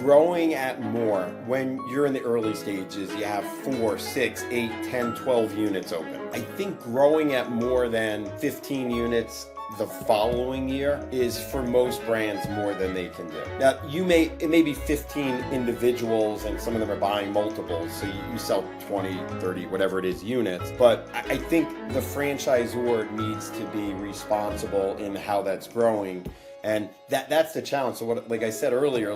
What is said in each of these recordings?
growing at more, when you're in the early stages, you have 4, 6, 8, 10, 12 units open. I think growing at more than 15 units the following year is for most brands more than they can do. Now, it may be 15 individuals and some of them are buying multiples, so you sell 20, 30, whatever it is units, but I think the franchisor needs to be responsible in how that's growing, and that's the challenge. So what, like I said earlier,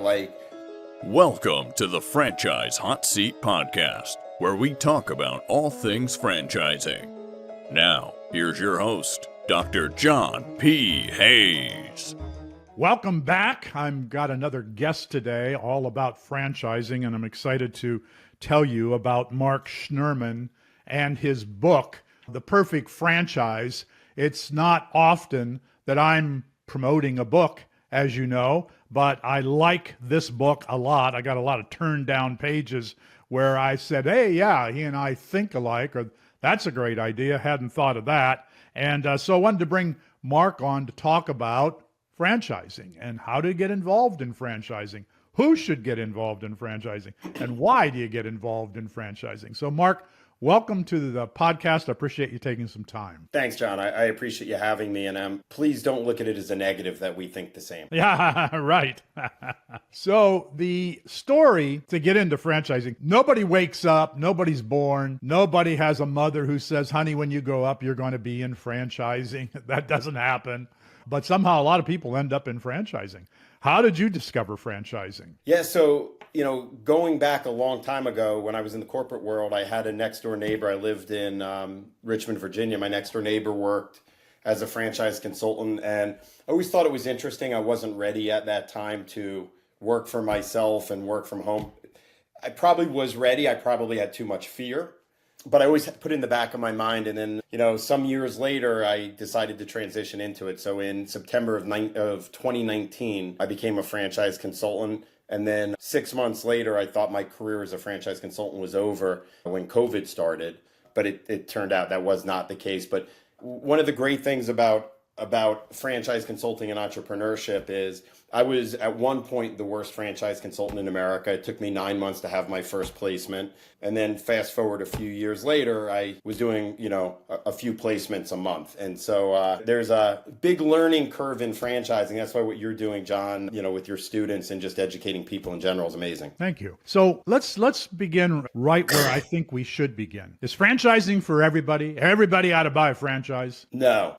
Welcome to the Franchise Hot Seat Podcast, where we talk about all things franchising. Now, here's your host, Dr. John P. Hayes. Welcome back. I've got another guest today all about franchising, and I'm excited to tell you about Mark Schnurman and his book, The Perfect Franchise. It's not often that I'm promoting a book, as you know, but I like this book a lot. I got a lot of turned down pages where I said, hey, yeah, he and I think alike, or that's a great idea. Hadn't thought of that. And so I wanted to bring Mark on to talk about franchising and how to get involved in franchising. Who should get involved in franchising? And why do you get involved in franchising? So Mark, welcome to the podcast. I appreciate you taking some time. Thanks, John. I appreciate you having me, and please don't look at it as a negative that we think the same. Yeah, right. So the story to get into franchising, nobody wakes up, nobody's born, nobody has a mother who says, honey, when you grow up, you're going to be in franchising. That doesn't happen. But somehow a lot of people end up in franchising. How did you discover franchising? Yeah, so, going back a long time ago when I was in the corporate world, I had a next door neighbor. I lived in Richmond, Virginia. My next door neighbor worked as a franchise consultant, and I always thought it was interesting. I wasn't ready at that time to work for myself and work from home. I probably was ready. I probably had too much fear, but I always put it in the back of my mind. And then, some years later, I decided to transition into it. So in September of 2019, I became a franchise consultant. And then 6 months later, I thought my career as a franchise consultant was over when COVID started. But it turned out that was not the case. But one of the great things about franchise consulting and entrepreneurship is I was at one point the worst franchise consultant in America. It took me 9 months to have my first placement. And then fast forward a few years later, I was doing, a few placements a month. And so there's a big learning curve in franchising. That's why what you're doing, John, with your students and just educating people in general is amazing. Thank you. So let's begin right where I think we should begin. Is franchising for everybody? Everybody ought to buy a franchise? No.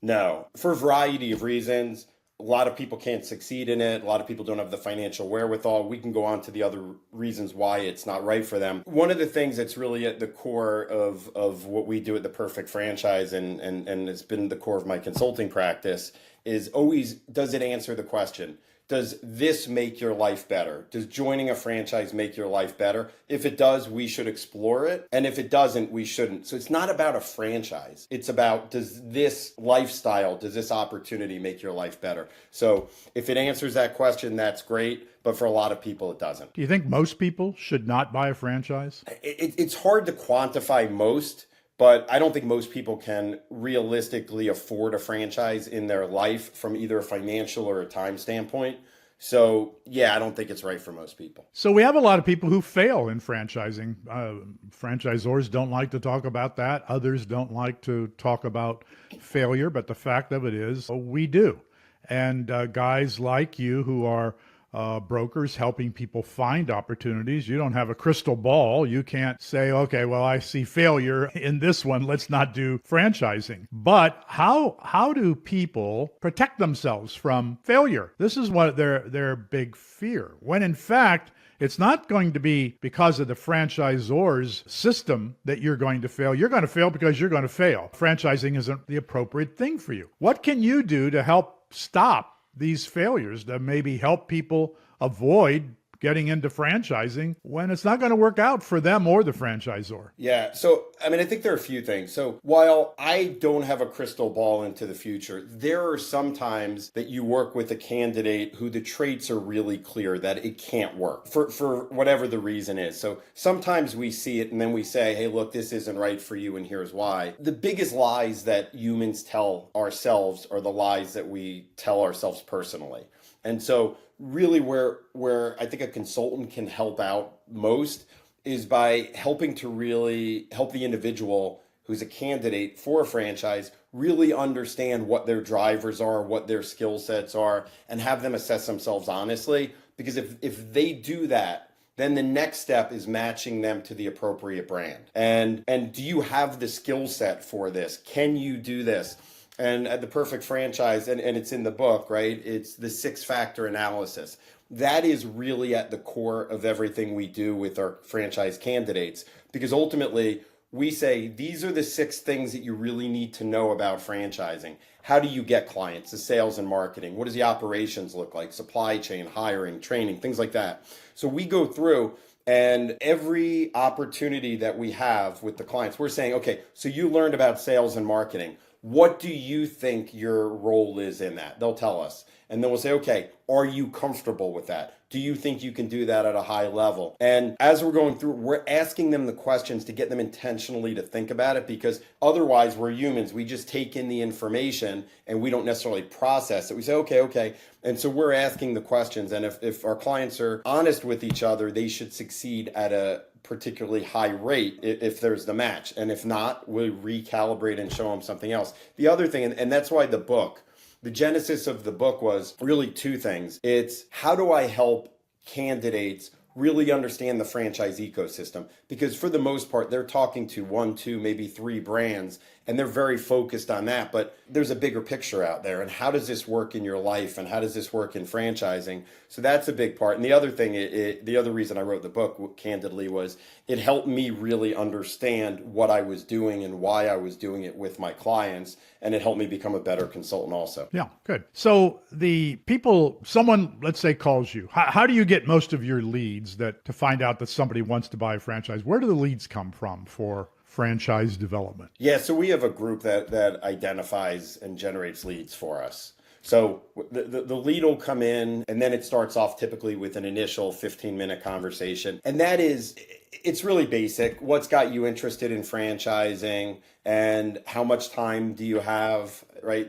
For a variety of reasons. A lot of people can't succeed in it. A lot of people don't have the financial wherewithal. We can go on to the other reasons why it's not right for them. One of the things that's really at the core of what we do at The Perfect Franchise, and it's been the core of my consulting practice, is always, does it answer the question? Does this make your life better? Does joining a franchise make your life better? If it does, we should explore it. And if it doesn't, we shouldn't. So it's not about a franchise. It's about, does this lifestyle, does this opportunity make your life better? So if it answers that question, that's great. But for a lot of people, it doesn't. Do you think most people should not buy a franchise? It's hard to quantify most. But I don't think most people can realistically afford a franchise in their life from either a financial or a time standpoint. So, yeah, I don't think it's right for most people. So we have a lot of people who fail in franchising. Franchisors don't like to talk about that. Others don't like to talk about failure. But the fact of it is, we do. And guys like you who are brokers helping people find opportunities. You don't have a crystal ball. You can't say, okay, well, I see failure in this one. Let's not do franchising. But how do people protect themselves from failure? This is what their big fear. When in fact, it's not going to be because of the franchisor's system that you're going to fail. You're going to fail because you're going to fail. Franchising isn't the appropriate thing for you. What can you do to help stop these failures, to maybe help people avoid getting into franchising when it's not going to work out for them or the franchisor? Yeah. So, I think there are a few things. So while I don't have a crystal ball into the future, there are some times that you work with a candidate who the traits are really clear that it can't work for whatever the reason is. So sometimes we see it and then we say, hey, look, this isn't right for you and here's why. The biggest lies that humans tell ourselves are the lies that we tell ourselves personally. And so really where I think a consultant can help out most is by helping to really help the individual who's a candidate for a franchise really understand what their drivers are, what their skill sets are, and have them assess themselves honestly. Because if they do that, then the next step is matching them to the appropriate brand. And do you have the skill set for this? Can you do this? And at the perfect franchise, and it's in the book, right? It's the 6-factor analysis. That is really at the core of everything we do with our franchise candidates, because ultimately we say these are the 6 things that you really need to know about franchising. How do you get clients? The sales and marketing. What does the operations look like? Supply chain, hiring, training, things like that. So we go through, and every opportunity that we have with the clients, we're saying, okay, so you learned about sales and marketing. What do you think your role is in that? They'll tell us. And then we'll say, okay, are you comfortable with that? Do you think you can do that at a high level? And as we're going through, we're asking them the questions to get them intentionally to think about it, because otherwise we're humans. We just take in the information and we don't necessarily process it. We say, okay. And so we're asking the questions. And if our clients are honest with each other, they should succeed at a particularly high rate if there's the match. And if not, we'll recalibrate and show them something else. The other thing, and that's why the genesis of the book was really 2 things. It's how do I help candidates really understand the franchise ecosystem? Because for the most part, they're talking to 1, 2, maybe 3 brands, and they're very focused on that. But there's a bigger picture out there. And how does this work in your life? And how does this work in franchising? So that's a big part. And the other thing, the other reason I wrote the book, candidly, was it helped me really understand what I was doing and why I was doing it with my clients. And it helped me become a better consultant also. Yeah, good. So someone, let's say, calls you. How do you get most of your leads to find out that somebody wants to buy a franchise? Where do the leads come from for franchise development? Yeah, so we have a group that identifies and generates leads for us. So the lead will come in, and then it starts off typically with an initial 15-minute conversation. And it's really basic. What's got you interested in franchising, and how much time do you have, right?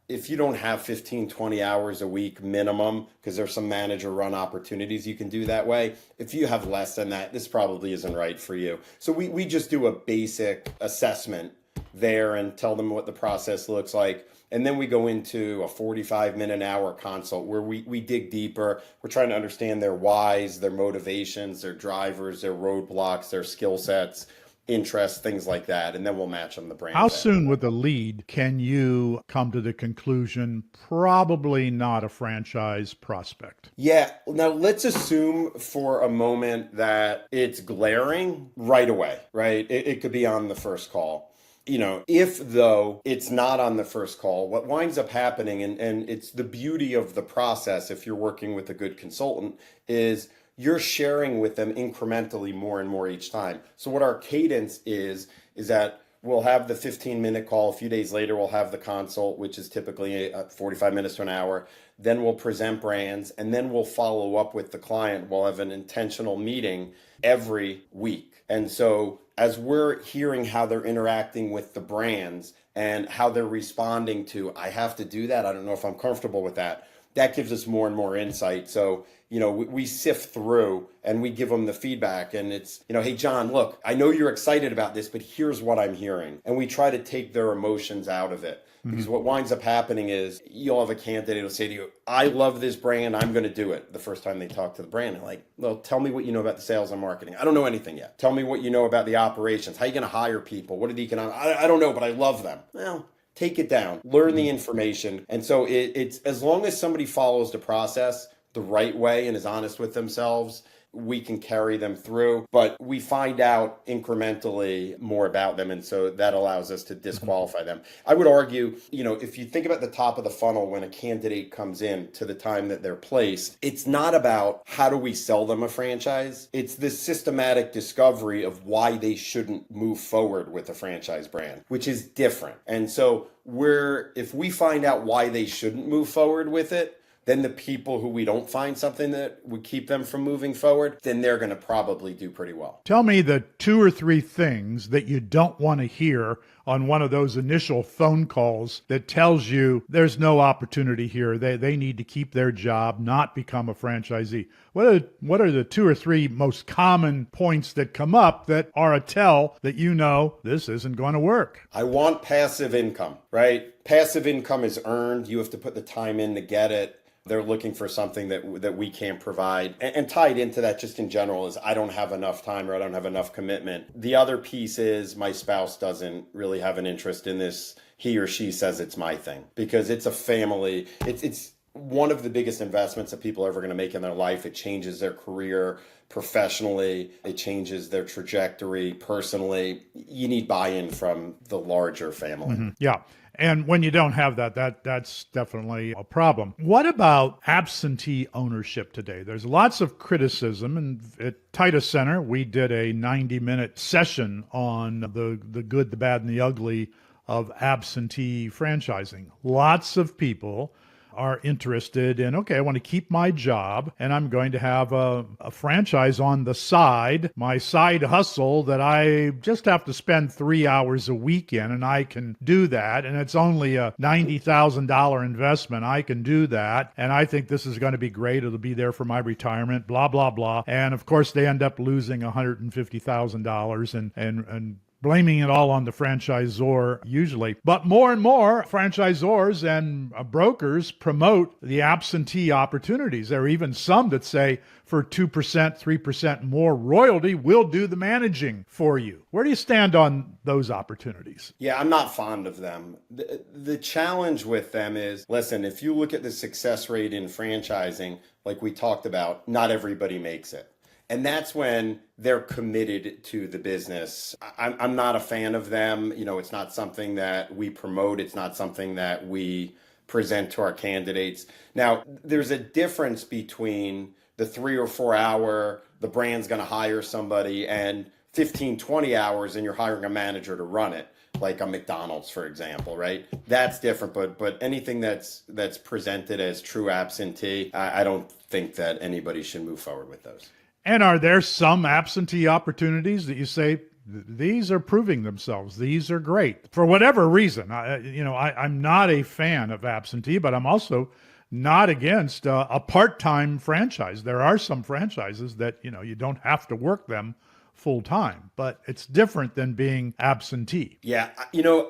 If you don't have 15, 20 hours a week minimum, because there's some manager run opportunities you can do that way. If you have less than that, this probably isn't right for you. So we just do a basic assessment there and tell them what the process looks like. And then we go into a 45-minute, an hour consult where we dig deeper. We're trying to understand their whys, their motivations, their drivers, their roadblocks, their skill sets, interests, things like that. And then we'll match them the brand. How soon with a lead can you come to the conclusion, probably not a franchise prospect? Yeah. Now let's assume for a moment that it's glaring right away, right? It could be on the first call. If though it's not on the first call, what winds up happening, and it's the beauty of the process if you're working with a good consultant, is you're sharing with them incrementally more and more each time. So what our cadence is that we'll have the 15-minute call. A few days later, we'll have the consult, which is typically 45 minutes to an hour. Then we'll present brands, and then we'll follow up with the client. We'll have an intentional meeting every week. And so as we're hearing how they're interacting with the brands and how they're responding to, I have to do that, I don't know if I'm comfortable with that, that gives us more and more insight. So, we sift through and we give them the feedback, and it's, hey, John, look, I know you're excited about this, but here's what I'm hearing. And we try to take their emotions out of it. Because what winds up happening is you'll have a candidate who'll say to you, I love this brand, I'm going to do it. The first time they talk to the brand, they're like, well, tell me what you know about the sales and marketing. I don't know anything yet. Tell me what you know about the operations. How are you going to hire people? What are the economic? I don't know, but I love them. Well, take it down, learn the information. And so it's as long as somebody follows the process the right way and is honest with themselves, we can carry them through, but we find out incrementally more about them. And so that allows us to disqualify them. I would argue, if you think about the top of the funnel, when a candidate comes in to the time that they're placed, it's not about how do we sell them a franchise. It's this systematic discovery of why they shouldn't move forward with a franchise brand, which is different. And so if we find out why they shouldn't move forward with it, then the people who we don't find something that would keep them from moving forward, then they're going to probably do pretty well. Tell me the 2 or 3 things that you don't want to hear on one of those initial phone calls that tells you there's no opportunity here. They need to keep their job, not become a franchisee. What are the two or three most common points that come up that are a tell that you know this isn't going to work? I want passive income, right? Passive income is earned. You have to put the time in to get it. They're looking for something that we can't provide. And tied into that just in general is I don't have enough time or I don't have enough commitment. The other piece is my spouse doesn't really have an interest in this. He or she says it's my thing because it's a family. It's one of the biggest investments that people are ever going to make in their life. It changes their career professionally. It changes their trajectory personally. You need buy-in from the larger family. Mm-hmm. Yeah. And when you don't have that's definitely a problem. What about absentee ownership today? There's lots of criticism, and at Titus Center, we did a 90-minute session on the good, the bad, and the ugly of absentee franchising. Lots of people are interested in, okay, I want to keep my job and I'm going to have a franchise on the side, my side hustle that I just have to spend 3 hours a week in, and I can do that. And it's only a $90,000 investment. I can do that. And I think this is going to be great. It'll be there for my retirement, blah, blah, blah. And of course, they end up losing $150,000 and blaming it all on the franchisor usually. But more and more franchisors and brokers promote the absentee opportunities. There are even some that say for 2%, 3% more royalty, we'll do the managing for you. Where do you stand on those opportunities? Yeah, I'm not fond of them. The challenge with them is, listen, if you look at the success rate in franchising, like we talked about, not everybody makes it. And that's when they're committed to the business. I'm not a fan of them. You know, it's not something that we promote. It's not something that we present to our candidates. Now, there's a difference between the 3 or 4 hour, the brand's going to hire somebody, and 15, 20 hours and you're hiring a manager to run it, like a McDonald's, for example, right? That's different. But anything that's presented as true absentee, I don't think that anybody should move forward with those. And are there some absentee opportunities that you say, these are proving themselves, these are great? For whatever reason, I'm not a fan of absentee, but I'm also not against a part-time franchise. There are some franchises that, you don't have to work them full time, but it's different than being absentee. Yeah.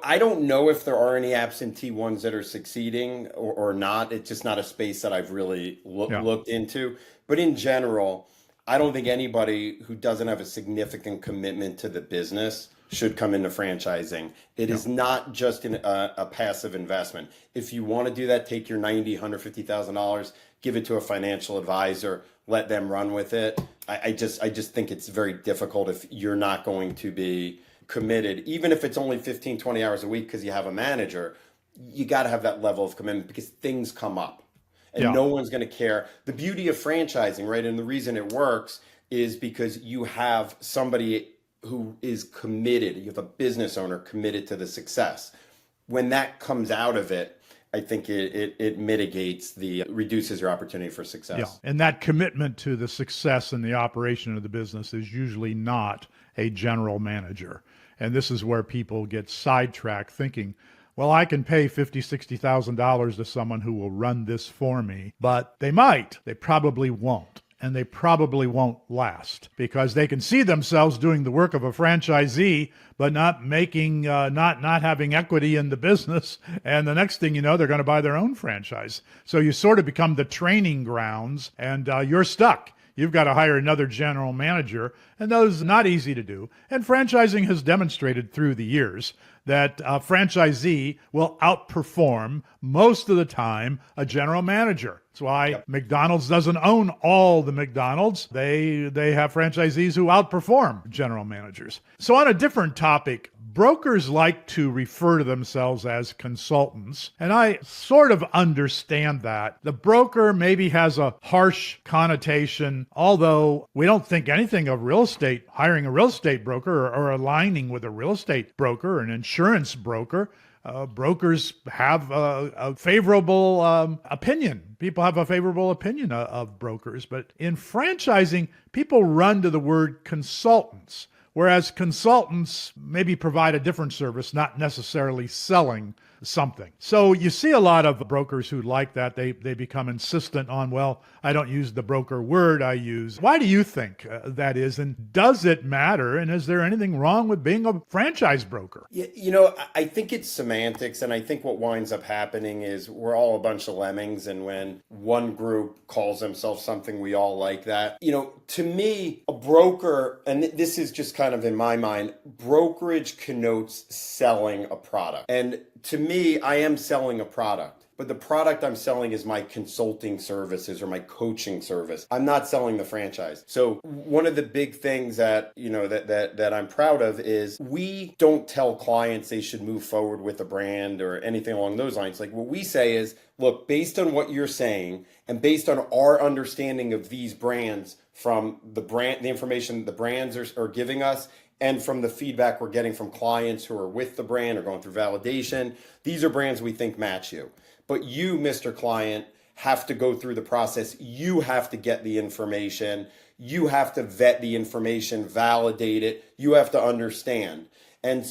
I don't know if there are any absentee ones that are succeeding or not. It's just not a space that I've really looked into. But in general, I don't think anybody who doesn't have a significant commitment to the business should come into franchising. It is not just a passive investment. If you want to do that, take your $90,000, $150,000, give it to a financial advisor, let them run with it. I just think it's very difficult if you're not going to be committed, even if it's only 15, 20 hours a week because you have a manager. You got to have that level of commitment because things come up. And no one's going to care. The beauty of franchising, right, and the reason it works is because you have somebody who is committed. You have a business owner committed to the success. When that comes out of it, I think it reduces your opportunity for success. Yeah, and that commitment to the success and the operation of the business is usually not a general manager. And this is where people get sidetracked thinking, well, I can pay $50,000, $60,000 to someone who will run this for me, but they might. They probably won't. And they probably won't last because they can see themselves doing the work of a franchisee, but not making, not having equity in the business. And the next thing you know, they're going to buy their own franchise. So you sort of become the training grounds, and you're stuck. You've got to hire another general manager, and those are not easy to do. And franchising has demonstrated through the years that a franchisee will outperform most of the time a general manager. That's why McDonald's doesn't own all the McDonald's. They have franchisees who outperform general managers. So on a different topic, brokers like to refer to themselves as consultants, and I sort of understand that. The broker maybe has a harsh connotation, although we don't think anything of real estate, hiring a real estate broker or aligning with a real estate broker, an insurance broker. Brokers have a favorable opinion. People have a favorable opinion of brokers. But in franchising, people run to the word consultants, whereas consultants maybe provide a different service, not necessarily selling something. So you see a lot of brokers who like that. They become insistent on, well, I don't use the broker word, I use. Why do you think that is? And does it matter? And is there anything wrong with being a franchise broker? Yeah, I think it's semantics, and I think what winds up happening is we're all a bunch of lemmings, and when one group calls themselves something, we all like that. To me, a broker, and this is just kind of in my mind, brokerage connotes selling a product. And to me, I am selling a product. But the product I'm selling is my consulting services or my coaching service. I'm not selling the franchise. So one of the big things that, that I'm proud of is we don't tell clients they should move forward with a brand or anything along those lines. Like what we say is, look, based on what you're saying and based on our understanding of these brands from the information the brands are giving us, and from the feedback we're getting from clients who are with the brand or going through validation, these are brands we think match you. But you, Mr. Client, have to go through the process. You have to get the information. You have to vet the information, validate it. You have to understand. And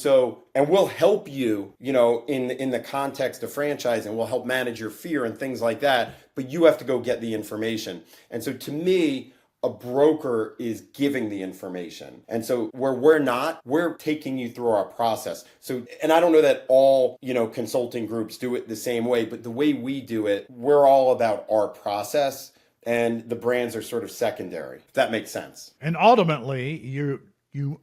we'll help you, in the context of franchising, we'll help manage your fear and things like that. But you have to go get the information. And so to me, a broker is giving the information. And so where we're not, we're taking you through our process. So, and I don't know that all, consulting groups do it the same way, but the way we do it, we're all about our process and the brands are sort of secondary, if that makes sense. And ultimately, you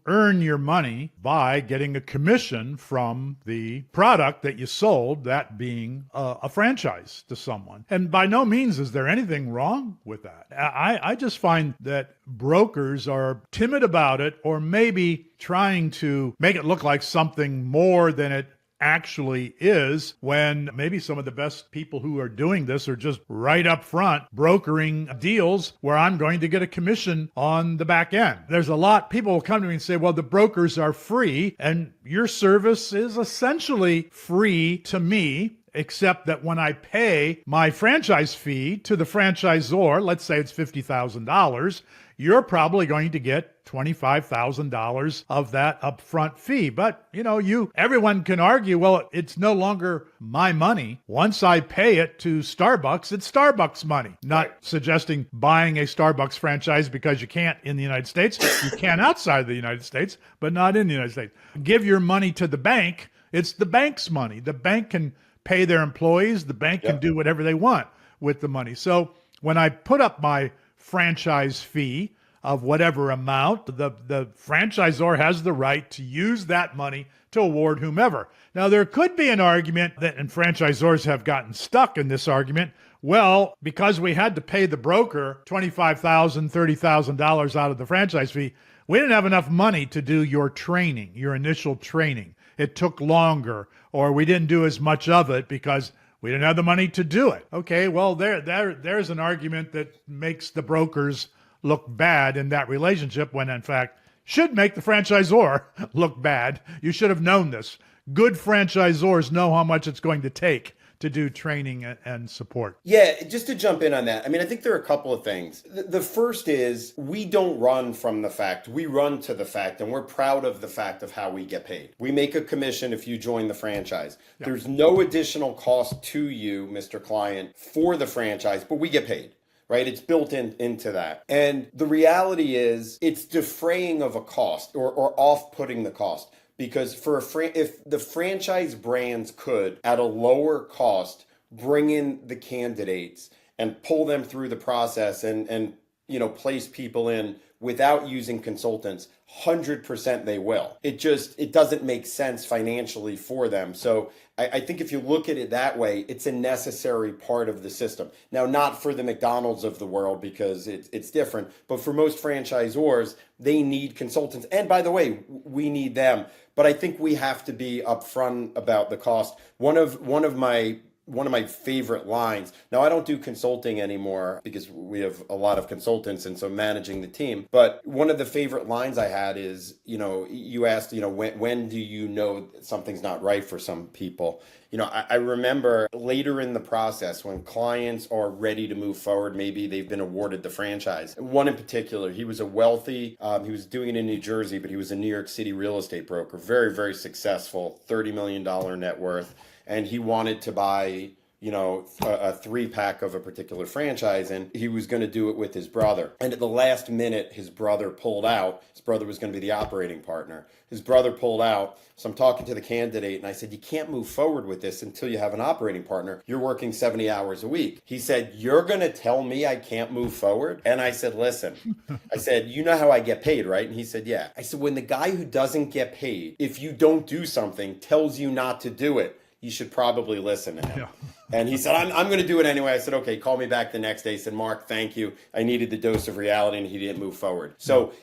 earn your money by getting a commission from the product that you sold, that being a franchise to someone. And by no means is there anything wrong with that. I just find that brokers are timid about it, or maybe trying to make it look like something more than it actually is, when maybe some of the best people who are doing this are just right up front brokering deals where I'm going to get a commission on the back end. There's a lot, people will come to me and say, well, the brokers are free, and your service is essentially free to me, except that when I pay my franchise fee to the franchisor, let's say it's $50,000, you're probably going to get $25,000 of that upfront fee. But, everyone can argue, well, it's no longer my money. Once I pay it to Starbucks, it's Starbucks money. Not suggesting buying a Starbucks franchise because you can't in the United States. You can outside the United States, but not in the United States. Give your money to the bank. It's the bank's money. The bank can pay their employees. The bank can do whatever they want with the money. So when I put up my franchise fee of whatever amount, the franchisor has the right to use that money to award whomever. Now, there could be an argument that, and franchisors have gotten stuck in this argument, well, because we had to pay the broker $25,000, $30,000 out of the franchise fee, we didn't have enough money to do your training, your initial training. It took longer, or we didn't do as much of it because we didn't have the money to do it. Okay, well, there's an argument that makes the brokers look bad in that relationship, when in fact should make the franchisor look bad. You should have known this. Good franchisors know how much it's going to take to do training and support. Yeah, just to jump in on that. I think there are a couple of things. The first is we don't run from the fact. We run to the fact, and we're proud of the fact of how we get paid. We make a commission if you join the franchise. Yeah. There's no additional cost to you, Mr. Client, for the franchise, but we get paid. Right? It's built into that. And the reality is it's defraying of a cost or off-putting the cost. Because if the franchise brands could, at a lower cost, bring in the candidates and pull them through the process and place people in without using consultants, 100% they will. It doesn't make sense financially for them. So I think if you look at it that way, it's a necessary part of the system. Now, not for the McDonald's of the world because it's different, but for most franchisors, they need consultants. And by the way, we need them. But I think we have to be upfront about the cost. One of my one of my favorite lines. Now, I don't do consulting anymore because we have a lot of consultants and so managing the team. But one of the favorite lines I had is, you asked, when do you know something's not right for some people? I remember later in the process when clients are ready to move forward, maybe they've been awarded the franchise. One in particular, he was a wealthy, he was doing it in New Jersey, but he was a New York City real estate broker, very, very successful, $30 million net worth. And he wanted to buy, a 3-pack of a particular franchise, and he was going to do it with his brother. And at the last minute, his brother pulled out. His brother was going to be the operating partner. His brother pulled out. So I'm talking to the candidate, and I said, you can't move forward with this until you have an operating partner. You're working 70 hours a week. He said, you're going to tell me I can't move forward? And I said, listen, I said, you know how I get paid, right? And he said, yeah. I said, when the guy who doesn't get paid, if you don't do something, tells you not to do it, you should probably listen to him. Yeah. And he said, I'm going to do it anyway. I said, okay, call me back the next day. He said, Mark, thank you. I needed the dose of reality, and he didn't move forward. So,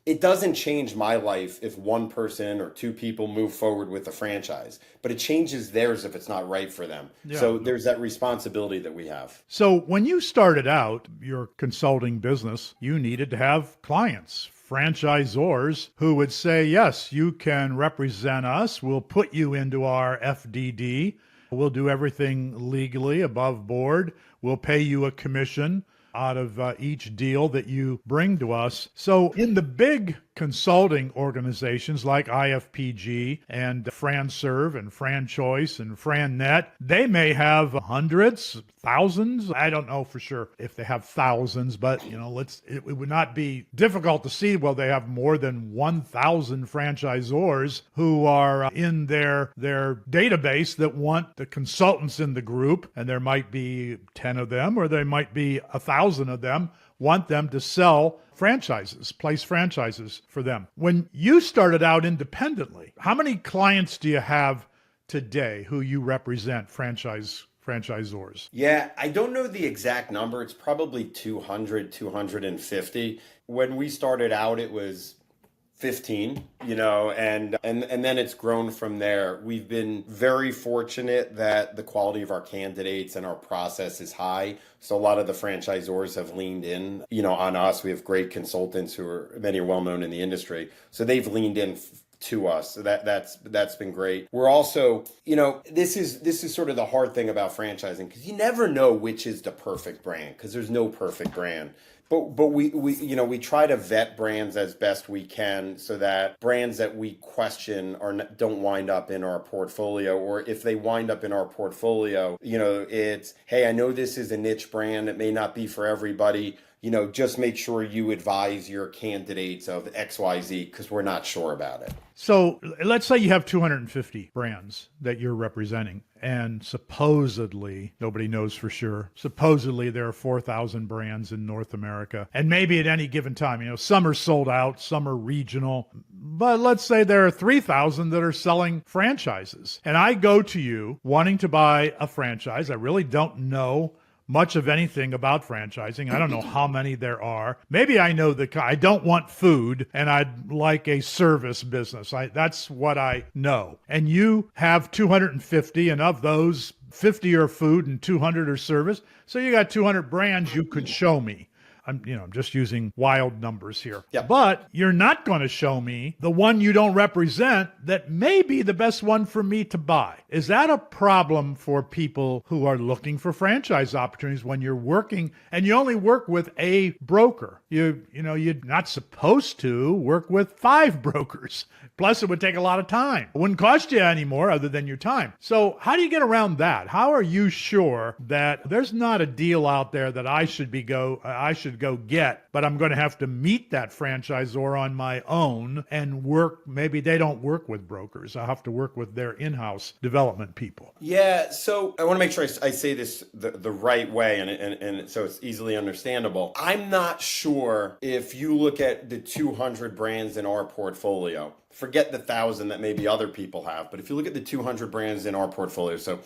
it doesn't change my life if one person or two people move forward with a franchise, but it changes theirs if it's not right for them. Yeah. So there's that responsibility that we have. So when you started out your consulting business, you needed to have clients, franchisors who would say, yes, you can represent us. We'll put you into our FDD. We'll do everything legally above board. We'll pay you a commission out of each deal that you bring to us. So in the big consulting organizations like IFPG and FranServe and FranChoice and FranNet, they may have hundreds, thousands. I don't know for sure if they have thousands, but it would not be difficult to see, well, they have more than 1,000 franchisors who are in their database that want the consultants in the group, and there might be 10 of them, or there might be 1,000 of them, want them to sell franchises, place franchises for them. When you started out independently, how many clients do you have today who you represent, franchisors? Yeah, I don't know the exact number. It's probably 200, 250. When we started out, it was 15, and then it's grown from there. We've been very fortunate that the quality of our candidates and our process is high. So a lot of the franchisors have leaned in, on us. We have great consultants many are well known in the industry. So they've leaned in to us. So that's been great. We're also, this is sort of the hard thing about franchising, because you never know which is the perfect brand, because there's no perfect brand. But we try to vet brands as best we can so that brands that we question don't wind up in our portfolio, or if they wind up in our portfolio, it's, hey, I know this is a niche brand. It may not be for everybody. Just make sure you advise your candidates of XYZ, because we're not sure about it. So let's say you have 250 brands that you're representing, and supposedly, nobody knows for sure, supposedly there are 4,000 brands in North America. And maybe at any given time, some are sold out, some are regional. But let's say there are 3,000 that are selling franchises. And I go to you wanting to buy a franchise. I really don't know much of anything about franchising. I don't know how many there are. Maybe I know I don't want food and I'd like a service business. That's what I know. And you have 250, and of those, 50 are food and 200 are service. So you got 200 brands you could show me. I'm just using wild numbers here. Yep. But you're not going to show me the one you don't represent that may be the best one for me to buy. Is that a problem for people who are looking for franchise opportunities when you're working and you only work with a broker? You're not supposed to work with 5 brokers. Plus, it would take a lot of time. It wouldn't cost you any more other than your time. So how do you get around that? How are you sure that there's not a deal out there that I should go get, but I'm going to have to meet that franchisor on my own and work? Maybe they don't work with brokers. I'll have to work with their in-house development people. Yeah, so I want to make sure I say this the right way, and so it's easily understandable. I'm not sure if you look at the 200 brands in our portfolio, forget the 1,000 that maybe other people have, but if you look at the 200 brands in our portfolio, so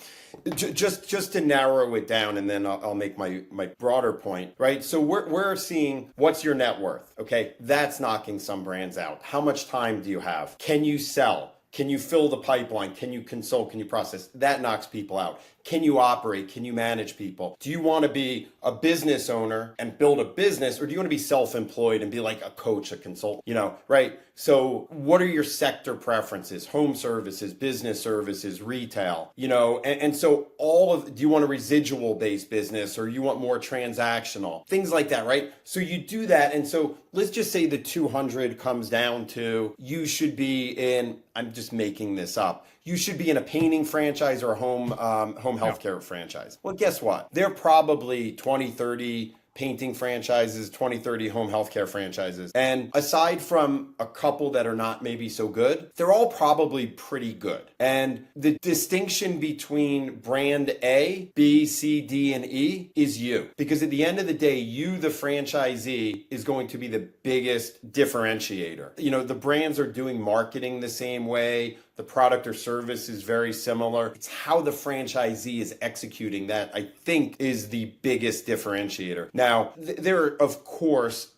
just to narrow it down, and then I'll make my broader point, right? So we're seeing, what's your net worth? Okay, that's knocking some brands out. How much time do you have? Can you sell? Can you fill the pipeline? Can you consult? Can you process? That knocks people out. Can you operate? Can you manage people? Do you want to be a business owner and build a business, or do you want to be self-employed and be like a coach, a consultant, right? So what are your sector preferences? Home services, business services, retail, and so do you want a residual based business, or you want more transactional, things like that, right? So you do that. And so let's just say the 200 comes down to, you should be in, I'm just making this up, you should be in a painting franchise or a home healthcare franchise. Well, guess what? They're probably 20, 30 painting franchises, 20, 30 home healthcare franchises. And aside from a couple that are not maybe so good, they're all probably pretty good. And the distinction between brand A, B, C, D, and E is you. Because at the end of the day, you, the franchisee, is going to be the biggest differentiator. The brands are doing marketing the same way. The product or service is very similar. It's how the franchisee is executing that, I think, is the biggest differentiator. Now, there are, of course,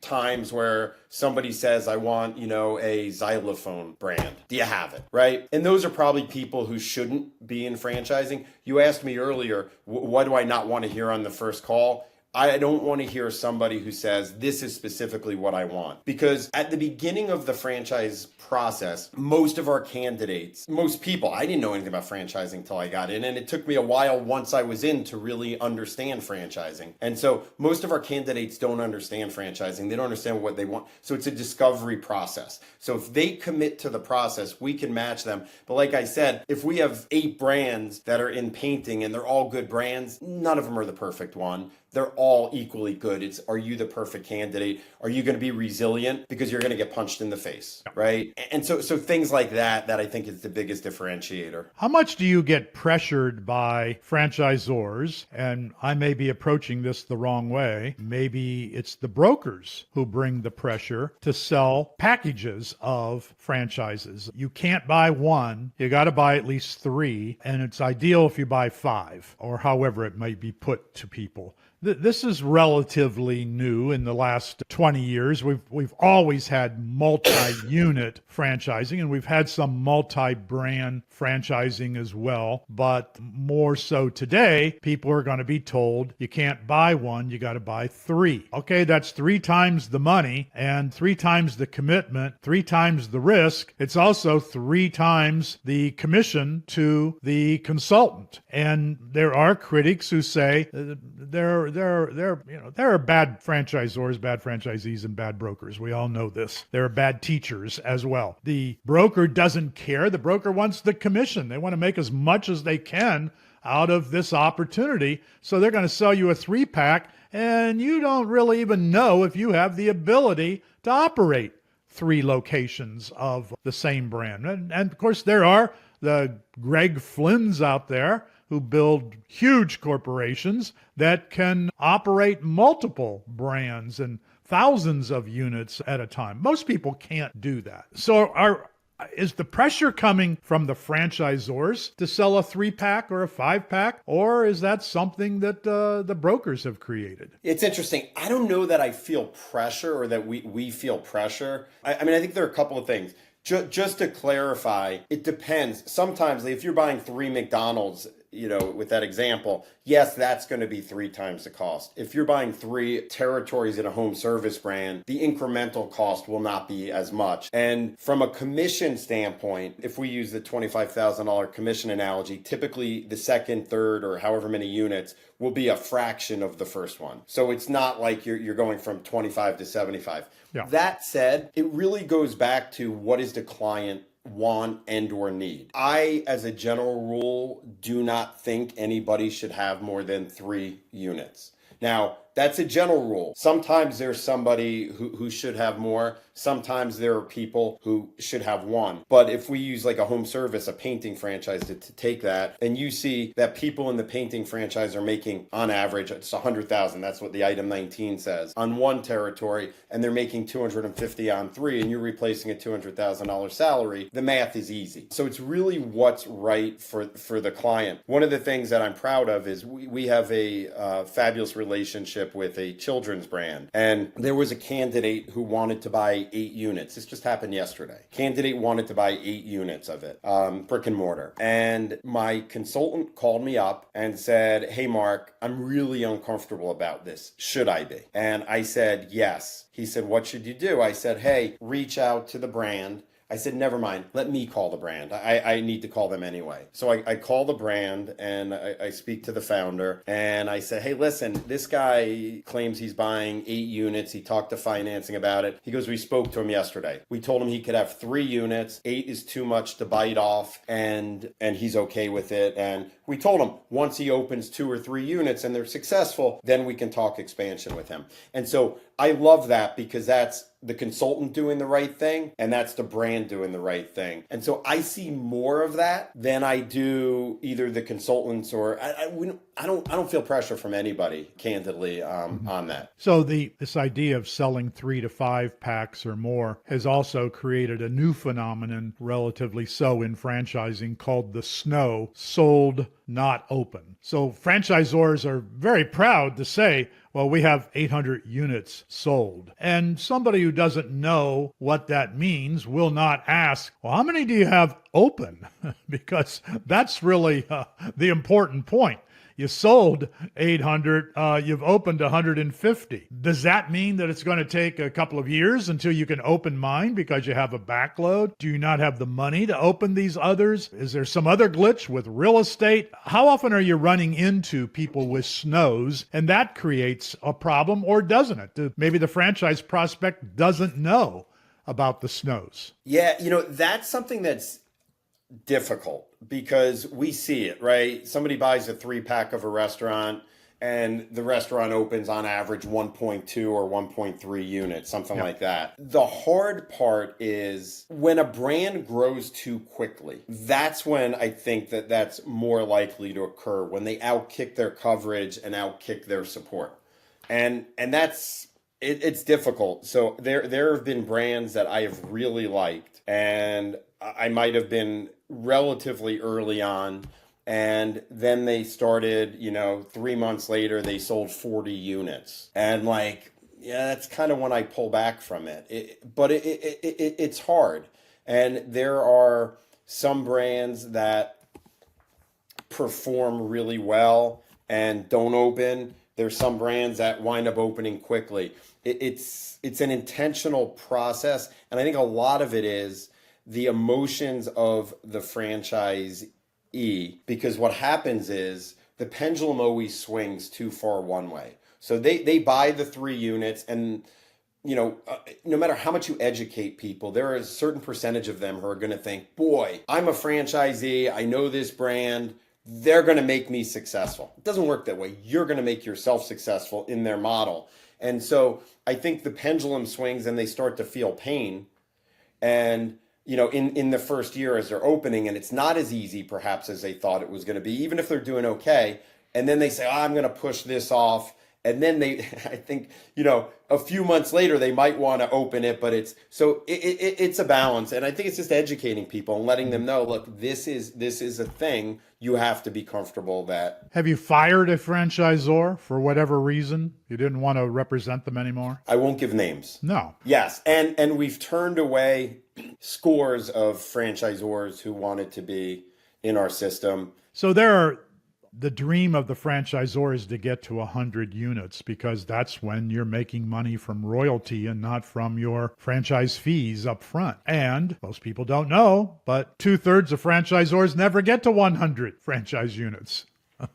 times where somebody says, I want, a xylophone brand. Do you have it? Right? And those are probably people who shouldn't be in franchising. You asked me earlier, what do I not want to hear on the first call? I don't want to hear somebody who says, this is specifically what I want. Because at the beginning of the franchise process, most of our candidates, most people, I didn't know anything about franchising until I got in. And it took me a while once I was in to really understand franchising. And so most of our candidates don't understand franchising. They don't understand what they want. So it's a discovery process. So if they commit to the process, we can match them. But like I said, if we have 8 brands that are in painting and they're all good brands, none of them are the perfect one. They're all equally good. Are you the perfect candidate? Are you going to be resilient? Because you're going to get punched in the face, right? And so things like that I think is the biggest differentiator. How much do you get pressured by franchisors? And I may be approaching this the wrong way. Maybe it's the brokers who bring the pressure to sell packages of franchises. You can't buy one. You got to buy at least 3. And it's ideal if you buy 5, or however it might be put to people. This is relatively new in the last 20 years. We've always had multi-unit franchising, and we've had some multi-brand franchising as well. But more so today, people are going to be told you can't buy one, you got to buy 3. Okay, that's 3 times the money and 3 times the commitment, 3 times the risk. It's also 3 times the commission to the consultant. And there are critics who say there are bad franchisors, bad franchisees, and bad brokers. We all know this. There are bad teachers as well. The broker doesn't care. The broker wants the commission. They want to make as much as they can out of this opportunity. So they're going to sell you a 3-pack, and you don't really even know if you have the ability to operate 3 locations of the same brand. And of course, there are the Greg Flynn's out there who build huge corporations that can operate multiple brands and thousands of units at a time. Most people can't do that. So is the pressure coming from the franchisors to sell a 3-pack or a 5-pack, or is that something that the brokers have created? It's interesting. I don't know that I feel pressure, or that we feel pressure. I think there are a couple of things. Just to clarify, it depends. Sometimes if you're buying 3 McDonald's, with that example, yes, that's going to be 3 times the cost. If you're buying 3 territories in a home service brand, the incremental cost will not be as much. And from a commission standpoint, if we use the $25,000 commission analogy, typically the second, third, or however many units will be a fraction of the first one. So it's not like you're going from 25 to 75. Yeah. That said, it really goes back to what is the client want and or need. I, as a general rule, do not think anybody should have more than 3 units. Now, that's a general rule. Sometimes there's somebody who should have more. Sometimes there are people who should have 1. But if we use like a home service, a painting franchise to take that, and you see that people in the painting franchise are making, on average, it's $100,000. That's what the item 19 says on 1 territory, and they're making $250 on 3, and you're replacing a $200,000 salary. The math is easy. So it's really what's right for the client. One of the things that I'm proud of is we have a fabulous relationship partnership with a children's brand. And there was a candidate who wanted to buy 8 units. This just happened yesterday. Candidate wanted to buy 8 units of it, brick and mortar. And my consultant called me up and said, "Hey, Mark, I'm really uncomfortable about this. Should I be?" And I said, "Yes." He said, "What should you do?" I said, "Hey, reach out to the brand." I said, "Never mind. Let me call the brand. I need to call them anyway." So I call the brand and I speak to the founder and I say, "Hey, listen, this guy claims he's buying 8 units. He talked to financing about it." He goes, "We spoke to him yesterday. We told him he could have 3 units. 8 is too much to bite off and he's okay with it. And we told him once he opens 2 or 3 units and they're successful, then we can talk expansion with him." And so I love that because that's the consultant doing the right thing and that's the brand doing the right thing. And so I see more of that than I do either the consultants or I don't feel pressure from anybody, candidly, on that. So this idea of selling 3 to 5 packs or more has also created a new phenomenon, relatively so, in franchising called the SNO, sold not open. So franchisors are very proud to say, well, we have 800 units sold. And somebody who doesn't know what that means will not ask, well, how many do you have open? Because that's really the important point. You sold 800, you've opened 150. Does that mean that it's going to take a couple of years until you can open mine because you have a backload? Do you not have the money to open these others? Is there some other glitch with real estate? How often are you running into people with SNOs and that creates a problem, or doesn't it? Maybe the franchise prospect doesn't know about the SNOs. Yeah, that's something that's difficult because we see it, right? Somebody buys a 3-pack of a restaurant and the restaurant opens on average 1.2 or 1.3 units, something like that. The hard part is when a brand grows too quickly. That's when I think that's more likely to occur, when they outkick their coverage and outkick their support. And that's it's difficult. So there have been brands that I have really liked and I might have been relatively early on, and then they started, 3 months later, they sold 40 units. And that's kind of when I pull back from it. But it's hard. And there are some brands that perform really well and don't open. There's some brands that wind up opening quickly. It's an intentional process. And I think a lot of it is the emotions of the franchisee, because what happens is the pendulum always swings too far one way. So they buy the 3 units and, no matter how much you educate people, there is a certain percentage of them who are going to think, boy, I'm a franchisee. I know this brand. They're going to make me successful. It doesn't work that way. You're going to make yourself successful in their model. And so I think the pendulum swings and they start to feel pain. And in the first year as they're opening, and it's not as easy perhaps as they thought it was going to be, even if they're doing okay. And then they say, I'm going to push this off. And then I think, a few months later, they might want to open it, but it's a balance. And I think it's just educating people and letting them know, look, this is a thing. You have to be comfortable that. Have you fired a franchisor for whatever reason? You didn't want to represent them anymore? I won't give names. No. Yes. And we've turned away scores of franchisors who wanted to be in our system. So the dream of the franchisor is to get to 100 units because that's when you're making money from royalty and not from your franchise fees up front. And most people don't know, but 2/3 of franchisors never get to 100 franchise units.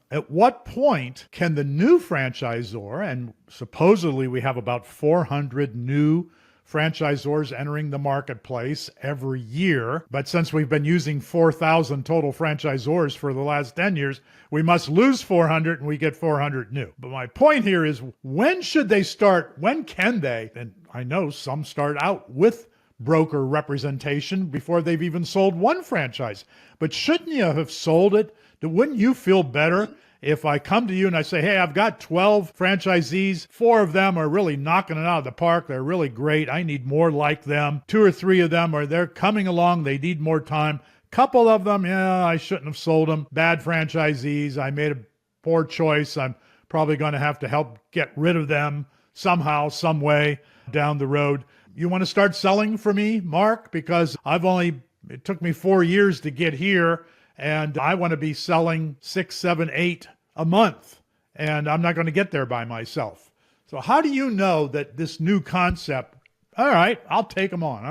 At what point can the new franchisor, and supposedly we have about 400 new franchisors entering the marketplace every year. But since we've been using 4,000 total franchisors for the last 10 years, we must lose 400 and we get 400 new. But my point here is, when should they start? When can they? And I know some start out with broker representation before they've even sold one franchise. But shouldn't you have sold it? Wouldn't you feel better if I come to you and I say, hey, I've got 12 franchisees, 4 of them are really knocking it out of the park. They're really great. I need more like them. 2 or 3 of them they're coming along. They need more time. Couple of them, I shouldn't have sold them. Bad franchisees. I made a poor choice. I'm probably going to have to help get rid of them somehow, some way down the road. You want to start selling for me, Mark? Because it took me 4 years to get here, and I want to be selling 6, 7, 8 a month, and I'm not going to get there by myself. So how do you know that this new concept, all right, I'll take them on.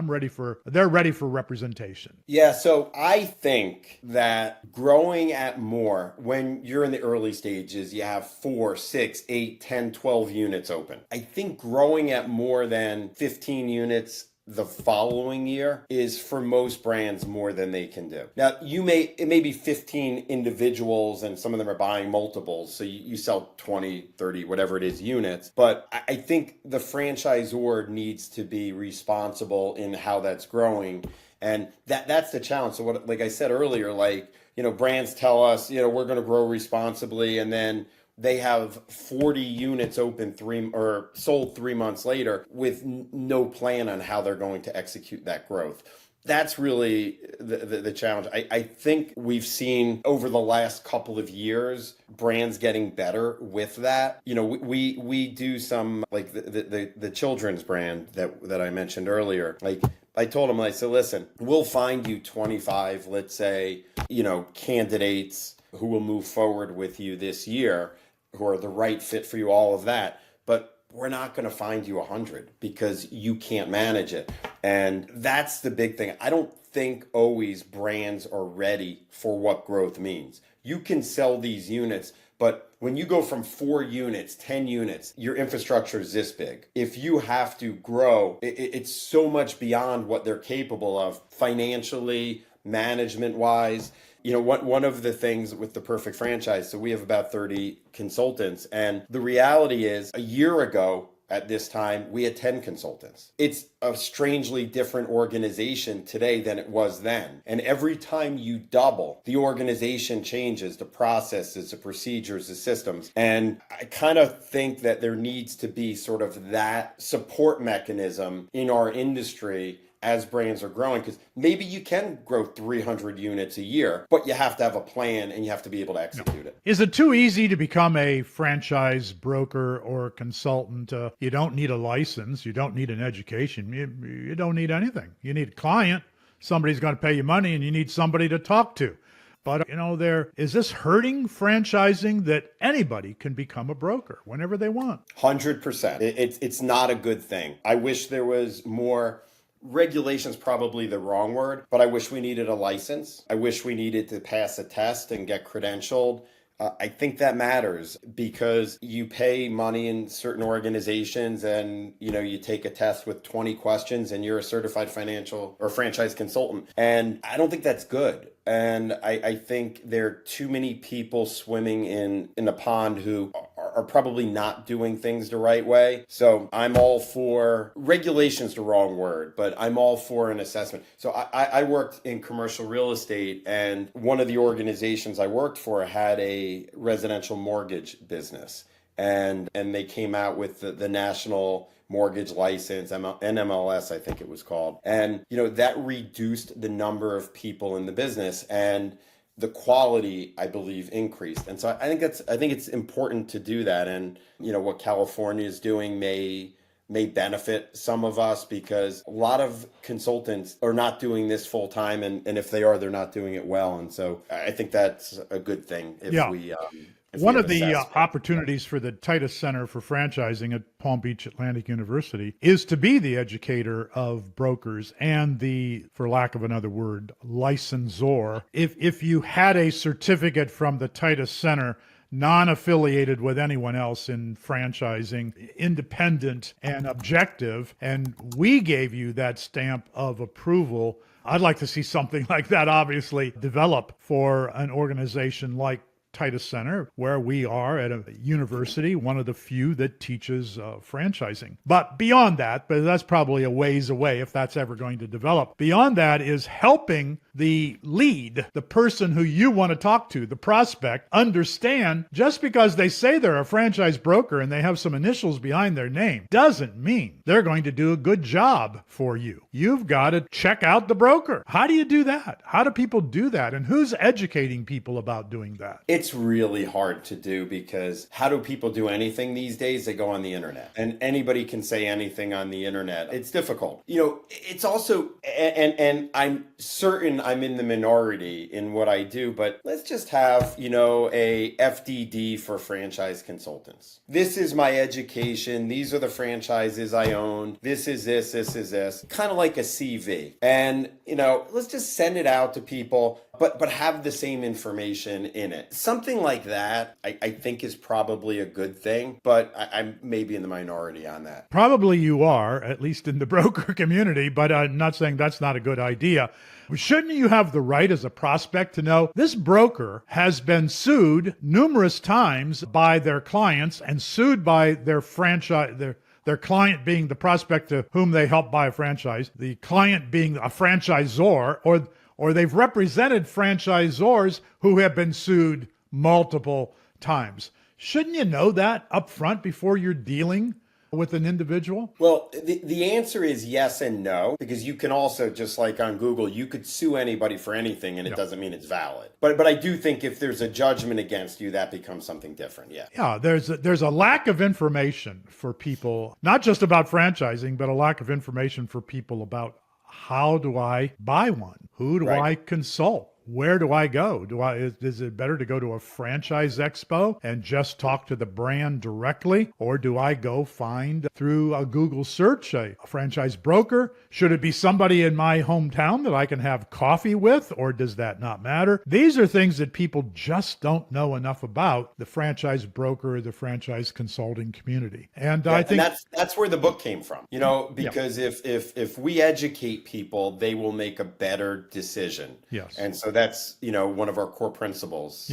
They're ready for representation. Yeah, so I think that growing at more, when you're in the early stages, you have 4, 6, 8, 10, 12 units open. I think growing at more than 15 units the following year is for most brands more than they can do. Now, it may be 15 individuals and some of them are buying multiples. So you sell 20, 30, whatever it is units. But I think the franchisor needs to be responsible in how that's growing. And that's the challenge. So what, like I said earlier, brands tell us, we're going to grow responsibly, and then they have 40 units open sold 3 months later with no plan on how they're going to execute that growth. That's really the challenge. I think we've seen over the last couple of years brands getting better with that. We do some, like the children's brand that I mentioned earlier. Like I told them, I said, listen, we'll find you 25, let's say, candidates who will move forward with you this year, who are the right fit for you, all of that. But we're not going to find you 100 because you can't manage it. And that's the big thing. I don't think always brands are ready for what growth means. You can sell these units, but when you go from 4 units, 10 units, your infrastructure is this big. If you have to grow, it's so much beyond what they're capable of financially, management-wise. One of the things with the Perfect Franchise, so we have about 30 consultants, and the reality is a year ago at this time, we had 10 consultants. It's a strangely different organization today than it was then. And every time you double, the organization changes, the processes, the procedures, the systems. And I kind of think that there needs to be sort of that support mechanism in our industry as brands are growing, because maybe you can grow 300 units a year, but you have to have a plan and you have to be able to execute it. Is it too easy to become a franchise broker or consultant? You don't need a license. You don't need an education. You don't need anything. You need a client. Somebody's going to pay you money, and you need somebody to talk to. But, is this hurting franchising that anybody can become a broker whenever they want? 100%. It's not a good thing. I wish there was more. Regulation's probably the wrong word, but I wish we needed a license. I wish we needed to pass a test and get credentialed. I think that matters because you pay money in certain organizations and, you take a test with 20 questions and you're a certified financial or franchise consultant. And I don't think that's good. And I think there are too many people swimming in a pond who are probably not doing things the right way. So I'm all for, regulation's the wrong word, but I'm all for an assessment. So I worked in commercial real estate, and one of the organizations I worked for had a residential mortgage business. And they came out with the national mortgage license, NMLS, I think it was called. And, that reduced the number of people in the business, and the quality, I believe, increased. And so I think it's important to do that. And, what California is doing may benefit some of us, because a lot of consultants are not doing this full time. And if they are, they're not doing it well. And so I think that's a good thing One of the opportunities for the Titus Center for Franchising at Palm Beach Atlantic University is to be the educator of brokers and the, for lack of another word, licensor. If you had a certificate from the Titus Center, non-affiliated with anyone else in franchising, independent and objective, and we gave you that stamp of approval, I'd like to see something like that obviously develop for an organization like Titus Center, where we are at a university, one of the few that teaches franchising. But beyond that, but that's probably a ways away if that's ever going to develop. Beyond that is helping the lead, the person who you want to talk to, the prospect, understand just because they say they're a franchise broker and they have some initials behind their name doesn't mean they're going to do a good job for you. You've got to check out the broker. How do you do that? How do people do that? And who's educating people about doing that? It's really hard to do because how do people do anything these days? They go on the internet, and anybody can say anything on the internet. It's difficult. It's also, and I'm certain I'm in the minority in what I do, but let's just have, a FDD for franchise consultants. This is my education. These are the franchises I own. This is this. Kind of like a CV. And, let's just send it out to people, but have the same information in it. Something like that, I think is probably a good thing, but I'm maybe in the minority on that. Probably you are, at least in the broker community, but I'm not saying that's not a good idea. Shouldn't you have the right as a prospect to know this broker has been sued numerous times by their clients and sued by their franchise, their client being the prospect to whom they help buy a franchise, the client being a franchisor, or they've represented franchisors who have been sued multiple times. Shouldn't you know that up front before you're dealing with an individual? Well, the answer is yes and no, because you can also, just like on Google, you could sue anybody for anything and it doesn't mean it's valid. But I do think if there's a judgment against you, that becomes something different. Yeah. Yeah, there's a lack of information for people, not just about franchising, but a lack of information for people about how do I buy one? Who do I consult? Where do I go? Is it better to go to a franchise expo and just talk to the brand directly? Or do I go find through a Google search a franchise broker? Should it be somebody in my hometown that I can have coffee with? Or does that not matter? These are things that people just don't know enough about, the franchise broker, the franchise consulting community. And I think that's where the book came from, because if we educate people, they will make a better decision. Yes. And so that's, one of our core principles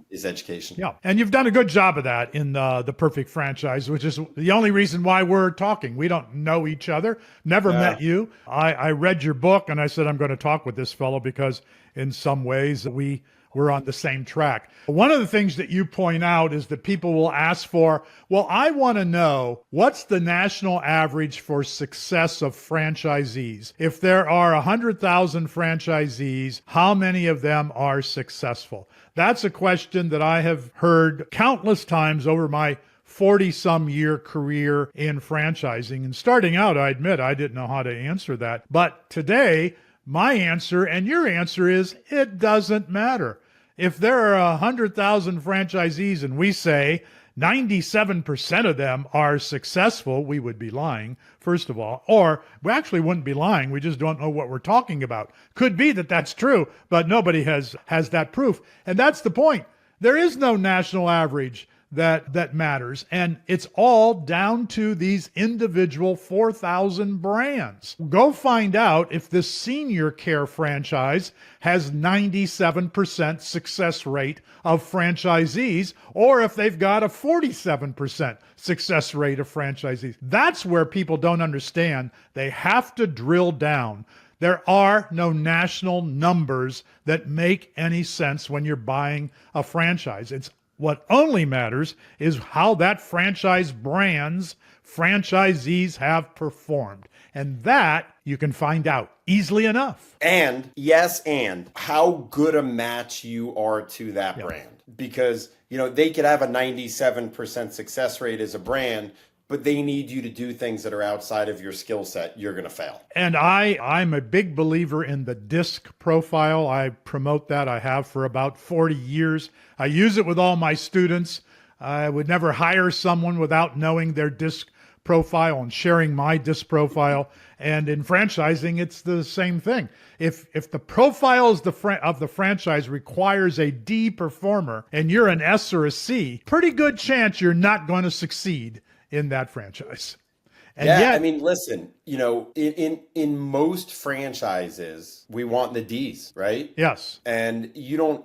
is education. Yeah. And you've done a good job of that in the Perfect Franchise, which is the only reason why we're talking. We don't know each other, never met you. I read your book and I said, I'm going to talk with this fellow because in some ways we're on the same track. One of the things that you point out is that people will ask for, well, I want to know what's the national average for success of franchisees. If there are 100,000 franchisees, how many of them are successful? That's a question that I have heard countless times over my 40-some year career in franchising. And starting out, I admit I didn't know how to answer that. But today, my answer and your answer is it doesn't matter. If there are 100,000 franchisees and we say 97% of them are successful, we would be lying, first of all. Or we actually wouldn't be lying. We just don't know what we're talking about. Could be that that's true, but nobody has that proof. And that's the point. There is no national average that matters. And it's all down to these individual 4,000 brands. Go find out if this senior care franchise has 97% success rate of franchisees, or if they've got a 47% success rate of franchisees. That's where people don't understand. They have to drill down. There are no national numbers that make any sense when you're buying a franchise. What only matters is how that franchise brand's franchisees have performed. And that you can find out easily enough. And how good a match you are to that brand. Because, they could have a 97% success rate as a brand, but they need you to do things that are outside of your skill set. You're going to fail. And I'm a big believer in the DISC profile. I promote that. I have for about 40 years. I use it with all my students. I would never hire someone without knowing their DISC profile and sharing my DISC profile. And in franchising, it's the same thing. If the profile of the franchise requires a D performer and you're an S or a C, pretty good chance you're not going to succeed in that franchise. And yet, listen, in most franchises, we want the Ds, right? Yes. And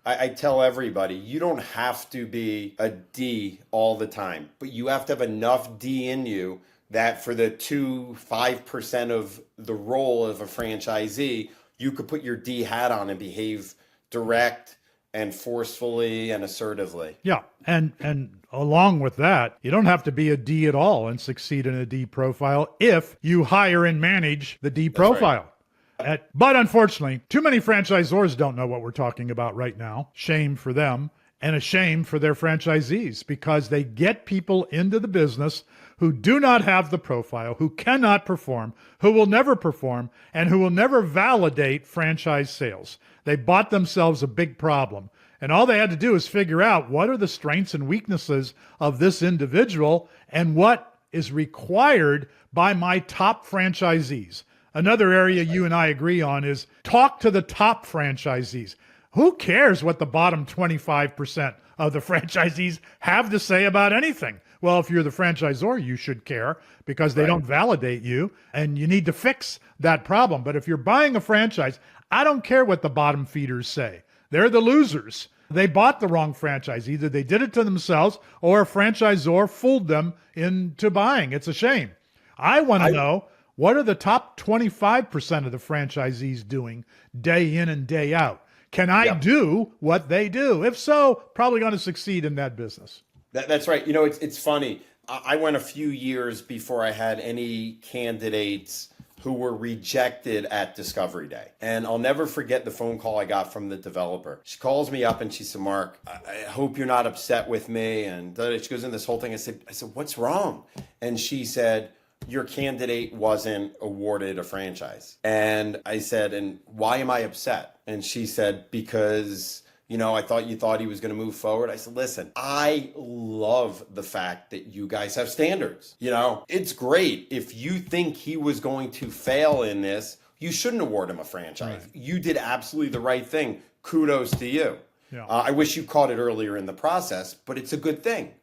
I tell everybody, you don't have to be a D all the time, but you have to have enough D in you that for the 5% of the role of a franchisee, you could put your D hat on and behave direct and forcefully and assertively. Yeah. And along with that, you don't have to be a D at all and succeed in a D profile if you hire and manage the D profile. But unfortunately, too many franchisors don't know what we're talking about right now. Shame for them. and a shame for their franchisees because they get people into the business who do not have the profile, who cannot perform, who will never perform, and who will never validate franchise sales. They bought themselves a big problem. And all they had to do is figure out what are the strengths and weaknesses of this individual and what is required by my top franchisees. Another area you and I agree on is talk to the top franchisees. Who cares what the bottom 25% of the franchisees have to say about anything? Well, if you're the franchisor, you should care because they don't validate you and you need to fix that problem. But if you're buying a franchise, I don't care what the bottom feeders say. They're the losers. They bought the wrong franchise. Either they did it to themselves or a franchisor fooled them into buying. It's a shame. I want to know, what are the top 25% of the franchisees doing day in and day out? Can I do what they do? If so, probably going to succeed in that business. That's right. You know, it's funny. I went a few years before I had any candidates who were rejected at Discovery Day. And I'll never forget the phone call I got from the developer. She calls me up and she said, Mark, I hope you're not upset with me. And she goes in this whole thing. I said, what's wrong? And she said, your candidate wasn't awarded a franchise. And I said, and why am I upset? And she said, because I thought you thought he was going to move forward. I said, listen, I love the fact that you guys have standards. It's great. If you think he was going to fail in this, you shouldn't award him a franchise. Right. You did absolutely the right thing. Kudos to you. Yeah. I wish you caught it earlier in the process, but it's a good thing.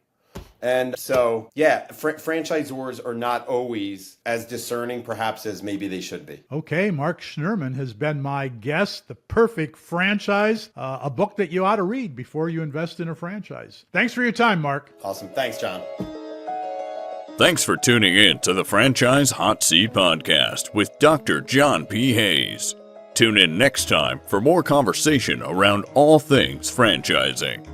And so, franchisors are not always as discerning, perhaps, as maybe they should be. Okay, Mark Schnurman has been my guest, The Perfect Franchise, a book that you ought to read before you invest in a franchise. Thanks for your time, Mark. Awesome. Thanks, John. Thanks for tuning in to the Franchise Hot Seat Podcast with Dr. John P. Hayes. Tune in next time for more conversation around all things franchising.